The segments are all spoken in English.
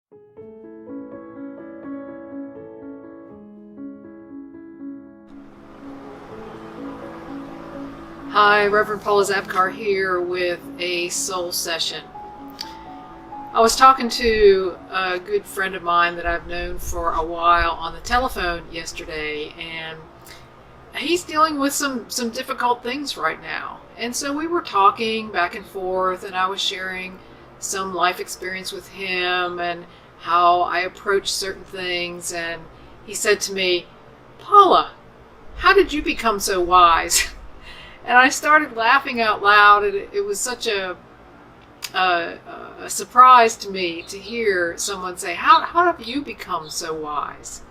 Hi, Reverend Paula Zapkar here with a soul session. I was talking to a good friend of mine that I've known for a while on the telephone yesterday, and he's dealing with some difficult things right now. And so we were talking back and forth, and I was sharing some life experience with him and how I approach certain things. And he said to me, "Paula, how did you become so wise?" And I started laughing out loud, and it was such a surprise to me to hear someone say, how have you become so wise?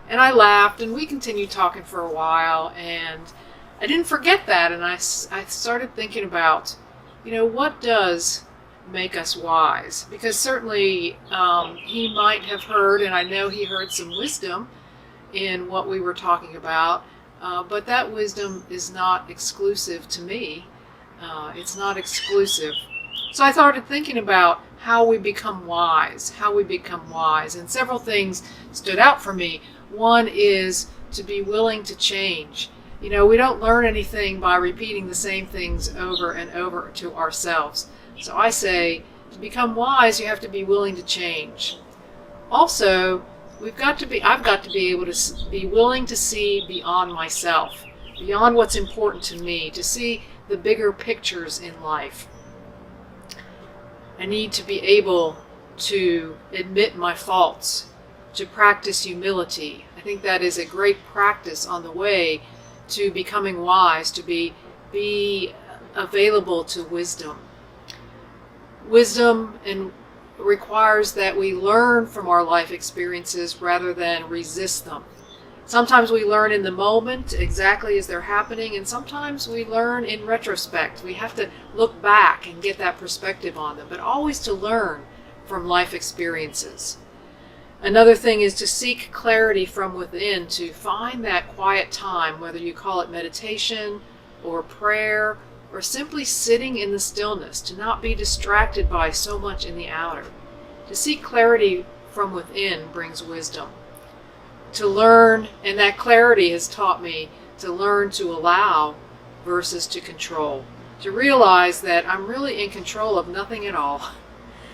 And I laughed, and we continued talking for a while, and I didn't forget that, and I started thinking about, what does make us wise? Because certainly he might have heard, and I know he heard some wisdom in what we were talking about, but that wisdom is not exclusive to me. It's not exclusive. So I started thinking about how we become wise, and several things stood out for me. One is to be willing to change. We don't learn anything by repeating the same things over and over to ourselves. So I say, to become wise, you have to be willing to change. Also, I've got to be able to be willing to see beyond myself, beyond what's important to me, to see the bigger pictures in life. I need to be able to admit my faults, to practice humility. I think that is a great practice on the way to becoming wise, to be available to wisdom. Wisdom requires that we learn from our life experiences rather than resist them. Sometimes we learn in the moment exactly as they're happening, and sometimes we learn in retrospect. We have to look back and get that perspective on them, but always to learn from life experiences. Another thing is to seek clarity from within, to find that quiet time, whether you call it meditation or prayer or simply sitting in the stillness, to not be distracted by so much in the outer. To seek clarity from within brings wisdom. To learn, and that clarity has taught me to learn to allow versus to control. To realize that I'm really in control of nothing at all,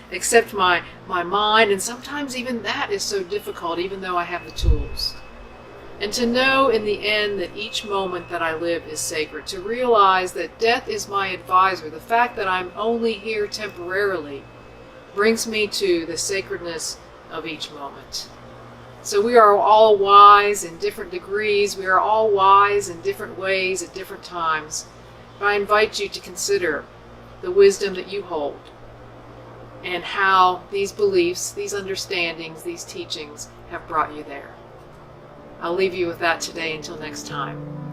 except my mind, and sometimes even that is so difficult, even though I have the tools. And to know in the end that each moment that I live is sacred. To realize that death is my advisor. The fact that I'm only here temporarily brings me to the sacredness of each moment. So we are all wise in different degrees. We are all wise in different ways at different times. But I invite you to consider the wisdom that you hold and how these beliefs, these understandings, these teachings have brought you there. I'll leave you with that today until next time.